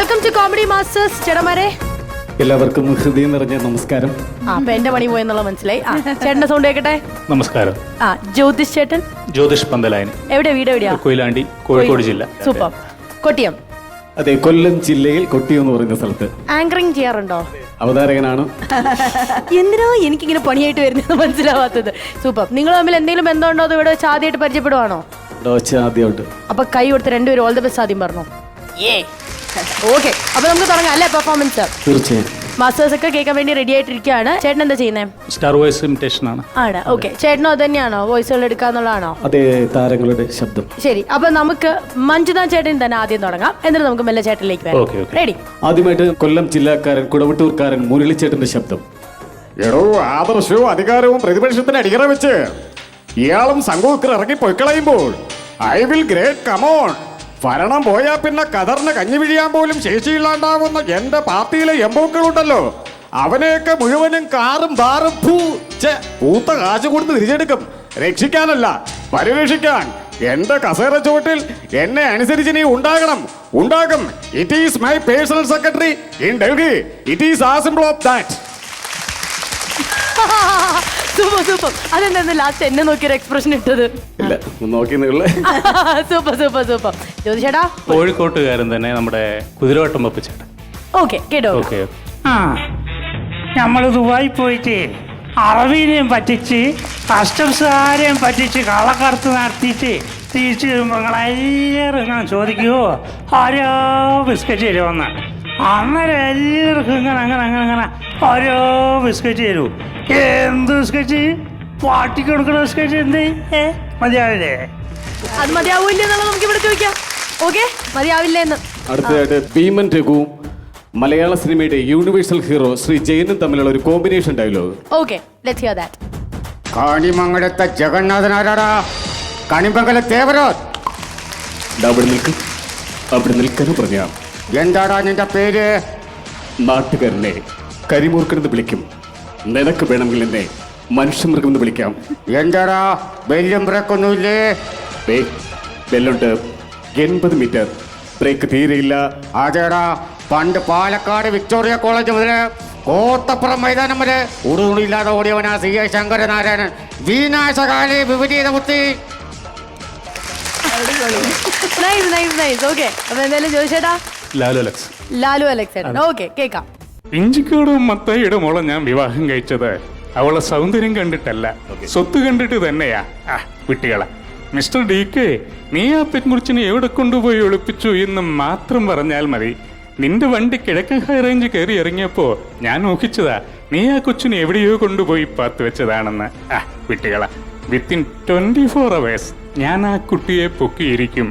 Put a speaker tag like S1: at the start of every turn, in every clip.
S1: Welcome to comedy masters. ചേട്ടന്മാരെ
S2: എല്ലാവർക്കും ഹൃദയം നിറഞ്ഞ നമസ്കാരം.
S1: അപ്പൊ എന്റെ പണി പോയെന്നുള്ള മനസ്സിലായി. ചേട്ടന്റെ സൗണ്ട് കേൾക്കട്ടെ.
S3: നമസ്കാരം.
S1: ജ്യോതിഷ് ചേട്ടൻ.
S3: ജ്യോതിഷ് പന്തലായൻ.
S1: എവിടെ വീട്? എവിടെയാ?
S3: കൊയിലാണ്ടി, കോഴിക്കോട് ജില്ല.
S1: സൂപ്പർ. കൊട്ടിയം.
S2: അതെ, കൊല്ലം ജില്ലയിൽ കൊട്ടിയം എന്ന് പറയുന്ന സ്ഥലത്ത്
S1: ആങ്കറിംഗ് ചെയ്യാറുണ്ടോ?
S2: അവതാരകനാണ്.
S1: എന്തിനാ എനിക്കിങ്ങനെ പണിയായിട്ട് വരുന്നത് മനസ്സിലാവാത്തത്. സൂപ്പർ. നിങ്ങൾ തമ്മിൽ എന്തെങ്കിലും ബന്ധമുണ്ടോ? അത് ഇവിടെ വെച്ച് ആദ്യമായിട്ട് പരിചയപ്പെടുവാണോ?
S2: ആദ്യമായിട്ട്.
S1: അപ്പൊ കൈ കൊടുത്ത് രണ്ടുപേരും ഓൾ ദ ബെസ്റ്റ് ആദ്യം പറഞ്ഞോ. ഓക്കെ, അപ്പൊ നമുക്ക് തുടങ്ങാം അല്ലേ പെർഫോമൻസ്?
S2: തീർച്ചയായും.
S1: മാസ്റ്റേഴ്സ് ഒക്കെ കേൾക്കാൻ വേണ്ടി റെഡി ആയിട്ടിരിക്കുകയാണ്. ചേട്ടൻ എന്താ ചെയ്യുന്നത്?
S3: സ്റ്റാർ വോയിസ് ഇമിറ്റേഷൻ ആണ്.
S1: ഓക്കെ. ചേട്ടനും അത് തന്നെയാണോ വോയിസുകൾ എടുക്കാന്നുള്ളതാണോ?
S2: അതെ, താരങ്ങളുടെ ശബ്ദം.
S1: ശരി, അപ്പൊ നമുക്ക് മഞ്ജുനാഥ് ചേട്ടൻ തന്നെ ആദ്യം തുടങ്ങാം, എന്നിട്ട് നമുക്ക് മെല്ലെ ചേട്ടനിലേക്ക് വരാം. റെഡി?
S2: ആദ്യമായിട്ട് കൊല്ലം ജില്ലക്കാരൻ കുടവട്ടൂർക്കാരൻ മുരളിച്ചേട്ടന്റെ ശബ്ദം.
S4: എടോ, ആദർശവും അധികാരവും പ്രതിപക്ഷത്തിന് അടിയറ വെച്ച് ഇയാളും സംഘമൊക്കെ ഇറങ്ങി പൊയ്ക്കളയുമ്പോൾ ഐ വിൽ ഗ്രേറ്റ് കമോൺ. ഭരണം പോയാൽ പിന്നെ കതറിന് കഞ്ഞി പിഴിയാൻ പോലും ശേഷിയില്ലാണ്ടാവുന്ന എന്റെ പാർട്ടിയിലെ എംബോക്കളുണ്ടല്ലോ, അവനെയൊക്കെ മുഴുവനും കാറും ബാറും പൂത്ത കാശ് കൊടുത്ത് തിരിച്ചെടുക്കും. രക്ഷിക്കാനല്ല, പരിരക്ഷിക്കാൻ. എന്റെ കസേര ചുവട്ടിൽ എന്നെ അനുസരിച്ച് നീ ഉണ്ടാകും. It is my personal secretary in Delhi. It is a simple of that.
S1: Super super. അതെന്താ ലാസ്റ്റ് എന്നെ നോക്കിയൊരു എക്സ്പ്രഷൻ ഇട്ടത്?
S2: ഇല്ല, നോക്കി.
S1: Super super super. ജ്യോതിഷേട്ടാ?
S3: കോഴിക്കോട്ടുകാരൻ തന്നെ, നമ്മുടെ കുതിരവട്ടം പപ്പിച്ചേട്ടൻ.
S1: ഓക്കെ, കേട്ടോ.
S3: ഓക്കെ.
S5: നമ്മൾ ദുബായി പോയിട്ട് അറബീനെയും പറ്റിച്ച് കസ്റ്റംസുകാരെയും പറ്റിച്ച് കള്ളക്കടത്ത് നടത്തിയിട്ട് തിരിച്ചു വരുമ്പോൾ നിങ്ങളെല്ലാവരും ഇങ്ങനെ ചോദിക്കുമോ ഓരോ ബിസ്ക്കറ്റ് തരുമെന്ന്. അന്നേരം എല്ലാവർക്കും ഇങ്ങനെ ഓരോ ബിസ്ക്കറ്റ് തരൂ. എന്ത് ബിസ്ക്കറ്റ്? പാട്ടിക്ക് കൊടുക്കുന്ന ബിസ്ക്കറ്റ്. എന്ത് മതിയാവില്ലേ?
S1: അത് മതിയാവൂല്ല എന്നുള്ളത് നമുക്ക് ഇവിടെ ചോദിക്കാം. ഓക്കെ, മതിയാവില്ല എന്ന്.
S2: അടുത്തതായിട്ട് ഭീമൻ രഘുവും മലയാള സിനിമയുടെ യൂണിവേഴ്സൽ ഹീറോ ശ്രീ ജയനും തമ്മിലുള്ള ഒരു combination dialogue.
S1: Okay, let's hear that.
S4: കാണിമംഗലത്തെ ജഗന്നാഥനാരാടാ? കണിമംഗലം തേവരോ?
S2: അവിടെ നിൽക്കാനും പറഞ്ഞ.
S4: എന്താടാ നിന്റെ പേര്?
S2: നാട്ടുകാരനെ കരിമൂർക്കനെന്ന് വിളിക്കും. നിനക്ക് വേണമെങ്കിൽ എന്നെ മനുഷ്യമൃഗമെന്ന് വിളിക്കാം.
S4: എന്താടാ ബെല്ലും ബ്രേക്കൊന്നുമില്ലേ?
S2: ബെല്ലുണ്ട്, 80 മീറ്റർ. ബ്രേക്ക് തീരെയില്ല.
S4: അതേടാ, പണ്ട് പാലക്കാട് വിക്ടോറിയ കോളേജ് മുതൽ കോത്തപ്പുറം മൈതാനം വരെ ഉടുതുണിയില്ലാതെ ഓടിയവനാ സി ഐ ശങ്കരനാരായണൻ. വിനാശകാലി വിപരീത ബുദ്ധി.
S1: Nice nice nice. ഓക്കെ, അപ്പൊ എന്തായാലും ജ്യോതിഷേട്ടാ? ലാലു അലക്സ് ചേട്ടൻ. ഓക്കെ, കേൾക്കാം.
S3: ഇഞ്ചിക്കോടും മത്തയുടെ മോളെ ഞാൻ വിവാഹം കഴിച്ചത് അവളെ സൗന്ദര്യം കണ്ടിട്ടല്ല, സ്വത്ത് കണ്ടിട്ട് തന്നെയാ. കുട്ടികളെ, മിസ്റ്റർ ഡി കെ, നീ ആ പെൺകുറിച്ചിനെ എവിടെ കൊണ്ടുപോയി ഒളിപ്പിച്ചു എന്ന് മാത്രം പറഞ്ഞാൽ മതി. നിന്റെ വണ്ടി കിഴക്കൻ ഹൈ റേഞ്ച് കയറി ഇറങ്ങിയപ്പോ ഞാൻ ഊഹിച്ചതാ നീ ആ കൊച്ചിനെ എവിടെയോ കൊണ്ടുപോയി പാത്തു വെച്ചതാണെന്ന്. കുട്ടികളെ, വിത്തിൻ 24 hours ഞാൻ ആ കുട്ടിയെ പൊക്കിയിരിക്കും.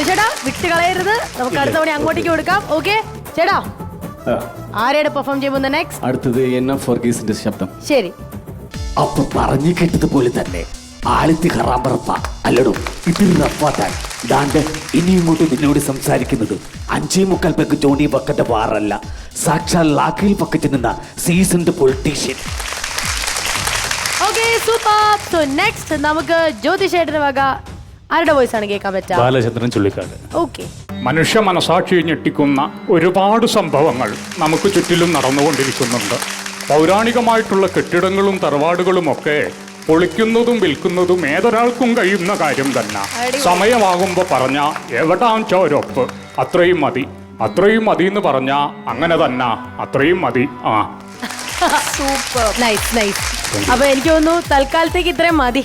S1: ചേട്ടാ, വിട്ട് കളയരുത്. നമുക്ക് അടുത്ത തവണ അങ്ങോട്ടേക്ക് കൊടുക്കാം. ഓക്കെ ചേട്ടാ, ആരെയാണ് പെർഫോം ചെയ്യുമ്പോൾ നെക്സ്റ്റ്?
S2: അടുത്തത് NF വർഗീസിന്റെ ശബ്ദം.
S1: ശരി.
S6: അപ്പൊ പറഞ്ഞു കേട്ടതുപോലെ തന്നെ ആലത്തി ഹറാമ്പറപ്പ അല്ലടോ, ഇത് റപ്പാത്താൻ. ദാണ്ട് ഇനി ഇങ്ങോട്ട് നിന്നോട് സംസാരിക്കുന്നത് 5.25 പെഗ് ജോണി വക്കന്റെ വാറല്ല, സാക്ഷാൽ ലാക്കിൽ പക്കറ്റ് നിന്ന seasoned politician.
S1: Okay, super. So next നമുക്ക് ജ്യോതിഷേട്ടന്റെ വക ആരുടെ വോയിസ് ആണ് കേൾക്കാൻ പറ്റുക?
S3: ബാലചന്ദ്രൻ ചുള്ളിക്കാട്.
S1: ഓക്കെ.
S3: മനുഷ്യ മനസാക്ഷിയെ ഞെട്ടിക്കുന്ന ഒരുപാട് സംഭവങ്ങൾ നമുക്ക് ചുറ്റിലും നടന്നുകൊണ്ടിരിക്കുന്നുണ്ട്. പൗരാണികമായിട്ടുള്ള കെട്ടിടങ്ങളും തറവാടുകളും ഒക്കെ പൊളിക്കുന്നതും വിൽക്കുന്നതും ഏതൊരാൾക്കും കഴിയുന്ന കാര്യം തന്നെ. സമയമാകുമ്പോൾ പറഞ്ഞ എവിടാഞ്ചോരൊപ്പ് അത്രയും മതി എന്ന് പറഞ്ഞ അങ്ങനെ തന്നെ അത്രയും മതി.
S1: Super, nice nice. അപ്പൊ എനിക്ക് തോന്നുന്നു തൽക്കാലത്തേക്ക് ഇത്രയും മതി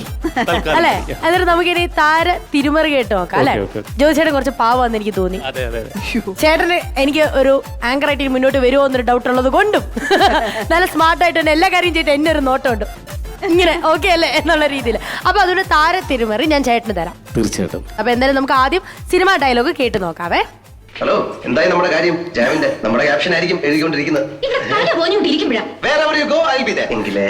S1: അല്ലെ? എന്നിട്ട് നമുക്കിനി താര തിരുമറി കേട്ട് നോക്കാം അല്ലെ? ജ്യോതിഷേട്ടൻ കുറച്ച് പാവാന്ന് എനിക്ക് തോന്നി. ചേട്ടന് എനിക്ക് ഒരു ആങ്കർ ആയിട്ട് മുന്നോട്ട് വരുമോ എന്നൊരു ഡൗട്ട് ഉള്ളത് കൊണ്ടും നല്ല സ്മാർട്ടായിട്ട് തന്നെ എല്ലാ കാര്യം ചെയ്തിട്ട് എന്നെ ഒരു നോട്ടമുണ്ട് ഇങ്ങനെ. ഓക്കെ അല്ലേ എന്നുള്ള രീതിയിൽ. അപ്പൊ അതുകൊണ്ട് താര തിരുമറി ഞാൻ ചേട്ടന് തരാം.
S2: തീർച്ചയായിട്ടും.
S1: അപ്പൊ എന്തായാലും നമുക്ക് ആദ്യം സിനിമ ഡയലോഗ് കേട്ട് നോക്കാവേ.
S7: ഹലോ, എന്തായി നമ്മുടെ കാര്യം? ജാമിന്റെ നമ്മുടെ ക്യാപ്ഷൻ ആയിരിക്കും എഴുതിക്കൊണ്ടിരിക്കുന്നത്. എങ്കിലേ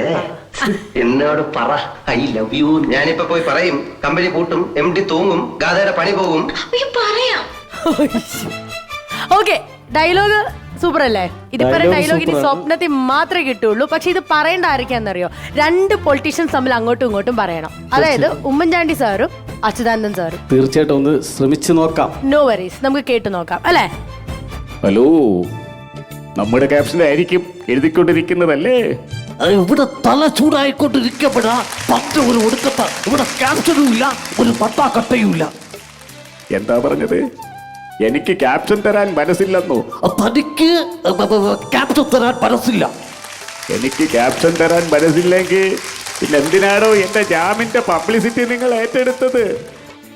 S7: എന്നോട് പറ ഐ ലവ് യു. ഞാനിപ്പോ പോയി പറയും, കമ്പനി പൂട്ടും, MD തൂങ്ങും, ഗാഥയുടെ പണി പോകും.
S1: ഓക്കെ, ഡയലോഗ് സൂപ്പർ അല്ലേ? ഇതിപ്പോ ഡയലോഗ് ഇനി സ്വപ്നത്തിൽ മാത്രമേ കിട്ടുള്ളൂ. പക്ഷെ ഇത് പറയേണ്ട ആരൊക്കെയാണെന്നറിയോ? 2 പൊളിറ്റീഷ്യൻസ് തമ്മിൽ അങ്ങോട്ടും ഇങ്ങോട്ടും പറയണം. അതായത് ഉമ്മൻചാണ്ടി സാറും അച്യുതാനന്ദൻ സാർ.
S2: തീർച്ചയായിട്ടും ഒന്ന് ശ്രമിച്ചു നോക്കാം.
S1: നോ വറീസ്, നമുക്ക് കേട്ട് നോക്കാം അല്ലേ?
S4: ഹലോ, നമ്മുടെ ക്യാപ്ഷൻ ആയിരിക്കും എഴുതിക്കൊണ്ടിരിക്കുന്നതല്ലേ?
S6: ഇവിടെ തല ചൂടായിക്കൊണ്ടിരിക്കപ്പെടാ പറ്റ ഒരു ഒടുക്കത്ത ഇവിടെ ക്യാപ്ഷനും ഇല്ല, ഒരു പട്ടാക്കട്ടയും ഇല്ല.
S4: എന്താ പറഞ്ഞത്? എനിക്ക് ക്യാപ്ഷൻ തരാൻ മനസ്സില്ലെന്നോ?
S6: തനിക്ക് ക്യാപ്ഷൻ തരാൻ മനസ്സില്ല.
S4: എനിക്ക് ക്യാപ്ഷൻ തരാൻ മനസ്സില്ലെങ്കിൽ പിന്നെ എന്തിനാണോ എന്റെ ജാമിന്റെ പബ്ലിസിറ്റി നിങ്ങൾ ഏറ്റെടുത്തത്?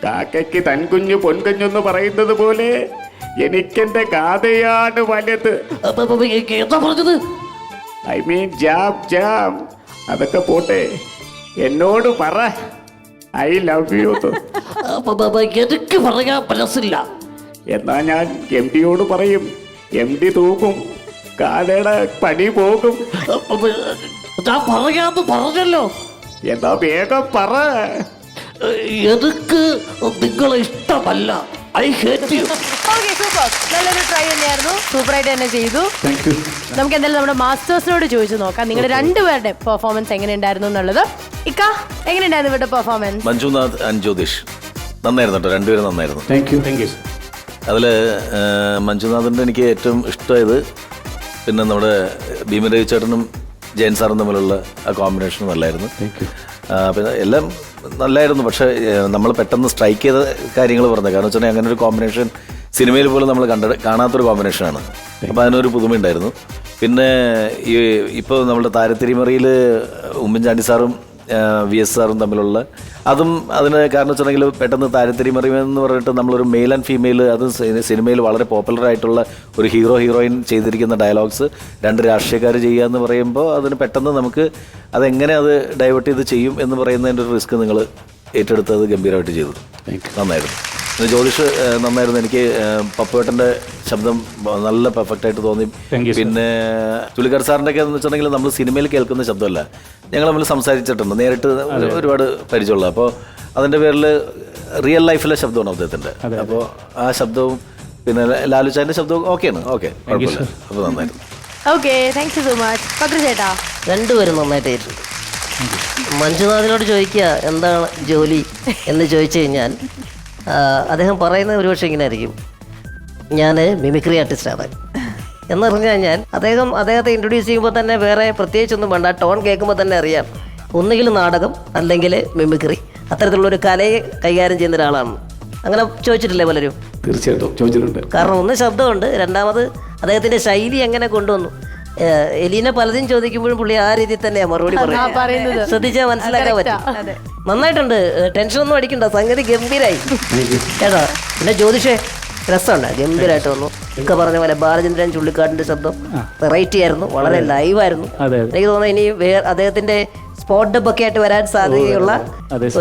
S4: കാക്കയ്ക്ക് തൻകുഞ്ഞു പൊൻകുഞ്ഞെന്ന് പറയുന്നത് പോലെ എനിക്കെന്റെ ഗാഥയാണ് വലുത്.
S6: എന്താ പറഞ്ഞത്?
S4: I mean jam. അതൊക്കെ പോട്ടെ, എന്നോട് പറ ഐ ലവ് യു.
S6: എനിക്ക് പറയാൻ മനസ്സില്ല.
S4: എന്നാ ഞാൻ എം ഡിയോട് പറയും, എം ഡി തൂക്കും, കാലയുടെ പണി പോകും.
S6: ഞാൻ പറയാന്ന് പറഞ്ഞല്ലോ.
S4: എന്നാ വേഗം പറ.
S6: എനിക്ക് നിങ്ങളെ ഇഷ്ടമല്ല. I hate you.
S1: Okay, super. നല്ലൊരു ട്രൈ തന്നെയായിരുന്നു. സൂപ്പറായിട്ട് തന്നെ ചെയ്തു. നമുക്ക് എന്തായാലും നമ്മുടെ മാസ്റ്റേഴ്സിനോട് ചോദിച്ചു നോക്കാം നിങ്ങളുടെ രണ്ടുപേരുടെ പെർഫോമൻസ് എങ്ങനെയുണ്ടായിരുന്നു എന്നുള്ളത്. ഇക്ക, എങ്ങനെയുണ്ടായിരുന്നു ഇവരുടെ പെർഫോമൻസ്?
S8: മഞ്ജുനാഥ് ആൻഡ് ജ്യോതിഷ് നന്നായിരുന്നു കേട്ടോ, രണ്ടുപേരും നന്നായിരുന്നു.
S2: Thank you.
S8: അതിൽ മഞ്ജുനാഥിൻ്റെ എനിക്ക് ഏറ്റവും ഇഷ്ടമായത് പിന്നെ നമ്മുടെ ഭീമൻ രവി ചേട്ടനും ജയൻ സാറും തമ്മിലുള്ള ആ കോമ്പിനേഷൻ നല്ലായിരുന്നു. പിന്നെ എല്ലാം നല്ലായിരുന്നു. പക്ഷേ നമ്മൾ പെട്ടെന്ന് സ്ട്രൈക്ക് ചെയ്ത കാര്യങ്ങൾ പറഞ്ഞത് കാരണം വെച്ചാൽ അങ്ങനെ ഒരു കോമ്പിനേഷൻ സിനിമയിൽ പോലും നമ്മൾ കാണാത്തൊരു കോമ്പിനേഷനാണ്. അപ്പോൾ അതിനൊരു പുതുമയുണ്ടായിരുന്നു. പിന്നെ ഇപ്പോൾ നമ്മുടെ താരത്തിരിമറിയിൽ ഉമ്മൻചാണ്ടി സാറും VS സാറും തമ്മിലുള്ള അതും അതിന് കാരണം വെച്ചിട്ടുണ്ടെങ്കിൽ പെട്ടെന്ന് താരത്തിരിമറിയെന്ന് പറഞ്ഞിട്ട് നമ്മളൊരു മെയിൽ ആൻഡ് ഫീമെയിൽ അത് സിനിമയിൽ വളരെ പോപ്പുലർ ആയിട്ടുള്ള ഒരു ഹീറോയിൻ ചെയ്തിരിക്കുന്ന ഡയലോഗ്സ് രണ്ട് രാഷ്ട്രീയക്കാർ ചെയ്യുക എന്ന് പറയുമ്പോൾ അതിന് പെട്ടെന്ന് നമുക്ക് അതെങ്ങനെ അത് ഡൈവേർട്ട് ചെയ്ത് ചെയ്യും എന്ന് പറയുന്നതിൻ്റെ ഒരു റിസ്ക് നിങ്ങൾ ഏറ്റെടുത്തത് ഗംഭീരമായിട്ട് ചെയ്തു. നന്നായിരുന്നു. പിന്നെ ജ്യോതിഷ് നന്നായിരുന്നു. എനിക്ക് പപ്പുവേട്ടൻ്റെ ശബ്ദം നല്ല പെർഫെക്റ്റ് ആയിട്ട് തോന്നി. പിന്നെ ചുള്ളിക്കാർ സാറിൻ്റെ ഒക്കെ എന്ന് വെച്ചിട്ടുണ്ടെങ്കിൽ നമ്മൾ സിനിമയിൽ കേൾക്കുന്ന ശബ്ദമല്ല, ഞങ്ങൾ തമ്മിൽ സംസാരിച്ചിട്ടുണ്ട്, നേരിട്ട് ഒരുപാട് പരിചയമുള്ള. അപ്പോൾ അതിൻ്റെ പേരിൽ റിയൽ ലൈഫിലെ ശബ്ദമാണ് അദ്ദേഹത്തിൻ്റെ. അപ്പോൾ ആ ശബ്ദവും പിന്നെ ലാലുച്ചാൻ്റെ ശബ്ദവും ഓക്കെയാണ്. ഓക്കെ, കുഴപ്പമില്ല. അപ്പോൾ നന്നായിരുന്നു.
S1: Okay, thank you so much. Pakru ചേട്ടാ?
S9: രണ്ടുപേരും നന്നായിട്ടായിരുന്നു. മഞ്ജുനാഥിനോട് ചോദിക്കുക എന്താണ് ജോലി എന്ന് ചോദിച്ചു കഴിഞ്ഞാൽ അദ്ദേഹം പറയുന്നത് ഒരുപക്ഷെ ഇങ്ങനെ ആയിരിക്കും, ഞാൻ മിമിക്രി ആർട്ടിസ്റ്റാണ് എന്ന് പറഞ്ഞു കഴിഞ്ഞാൽ അദ്ദേഹത്തെ ഇൻട്രൊഡ്യൂസ് ചെയ്യുമ്പോൾ തന്നെ വേറെ പ്രത്യേകിച്ചൊന്നും വേണ്ട, ടോൺ കേൾക്കുമ്പോൾ തന്നെ അറിയാം ഒന്നുകിൽ നാടകം അല്ലെങ്കിൽ മിമിക്രി അത്തരത്തിലുള്ളൊരു കലയെ കൈകാര്യം ചെയ്യുന്ന ഒരാളാണ്. അങ്ങനെ ചോദിച്ചിട്ടില്ലേ പലരും?
S2: തീർച്ചയായിട്ടും ചോദിച്ചിട്ടുണ്ട്.
S9: കാരണം ഒന്ന് ശബ്ദമുണ്ട്, രണ്ടാമത് അദ്ദേഹത്തിൻ്റെ ശൈലി എങ്ങനെ കൊണ്ടുവന്നു. എലീന പലതും ചോദിക്കുമ്പോഴും പുള്ളി ആ രീതിയിൽ തന്നെയാണ് മറുപടി പറയുന്നത്. ശ്രദ്ധിച്ചാൽ മനസ്സിലാക്കാൻ പറ്റും. നന്നായിട്ടുണ്ട്, ടെൻഷനൊന്നും അടിക്കണ്ട, സംഗതി ഗംഭീരായി കേട്ടോ. പിന്നെ ജ്യോതിഷേ രസമുണ്ട്, ഗംഭീരമായിട്ട് വന്നു. ഒക്കെ പറഞ്ഞ പോലെ ബാലചന്ദ്രൻ ചുള്ളിക്കാടിന്റെ ശബ്ദം വെറൈറ്റി ആയിരുന്നു, വളരെ ലൈവായിരുന്നു. എനിക്ക് തോന്നുന്നു ഇനി അദ്ദേഹത്തിന്റെ സ്പോട്ട് ഡബ് ഒക്കെ ആയിട്ട് വരാൻ സാധ്യതയുള്ള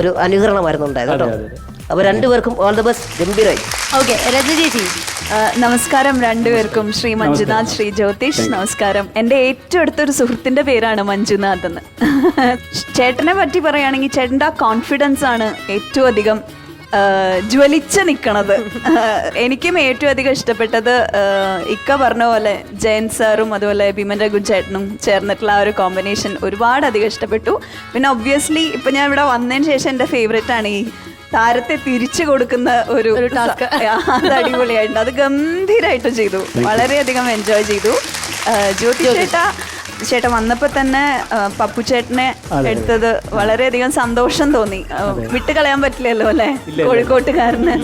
S9: ഒരു അനുകരണമായിരുന്നു ഉണ്ടായത് കേട്ടോ. അപ്പൊ രണ്ടുപേർക്കും ഓൾ ദ ബെസ്റ്റ്, ഗംഭീരായി.
S1: ഓക്കെ, രജനി ചേച്ചി?
S10: നമസ്കാരം രണ്ടുപേർക്കും. ശ്രീ മഞ്ജുനാഥ്, ശ്രീ ജ്യോതിഷ്, നമസ്കാരം. എൻ്റെ ഏറ്റവും അടുത്തൊരു സുഹൃത്തിൻ്റെ പേരാണ് മഞ്ജുനാഥ് എന്ന്. ചേട്ടനെ പറ്റി പറയുകയാണെങ്കിൽ ചേട്ടൻ്റെ ആ കോൺഫിഡൻസ് ആണ് ഏറ്റവും അധികം ജ്വലിച്ച് നിൽക്കണത്. എനിക്കും ഏറ്റവും അധികം ഇഷ്ടപ്പെട്ടത് ഇക്ക പറഞ്ഞ പോലെ ജയൻ സാറും അതുപോലെ ഭീമൻ രഘു ചേട്ടനും ചേർന്നിട്ടുള്ള ആ ഒരു കോമ്പിനേഷൻ ഒരുപാട് അധികം ഇഷ്ടപ്പെട്ടു. പിന്നെ ഒബ്വിയസ്ലി ഇപ്പം ഞാൻ ഇവിടെ വന്നതിന് ശേഷം എൻ്റെ ഫേവറേറ്റ് ആണ് ഈ താരത്തെ തിരിച്ചു കൊടുക്കുന്ന ഒരു ടാസ്ക്. അത് അടിപൊളിയായിട്ടുണ്ട്, അത് ഗംഭീരമായിട്ട് ചെയ്തു, വളരെയധികം എൻജോയ് ചെയ്തു. ജ്യോതി ചേട്ടൻ വന്നപ്പോൾ തന്നെ പപ്പു ചേട്ടനെ എടുത്തത് വളരെയധികം സന്തോഷം തോന്നി. വിട്ടുകളയാൻ പറ്റില്ലല്ലോ അല്ലേ, കോഴിക്കോട്ടുകാരന്.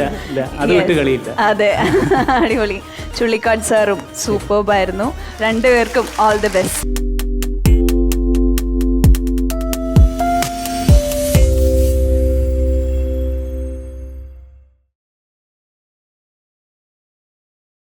S10: അതെ, അടിപൊളി. ചുള്ളിക്കാട് സാറും സൂപ്പർബായിരുന്നു. രണ്ടുപേർക്കും ഓൾ ദി ബെസ്റ്റ്.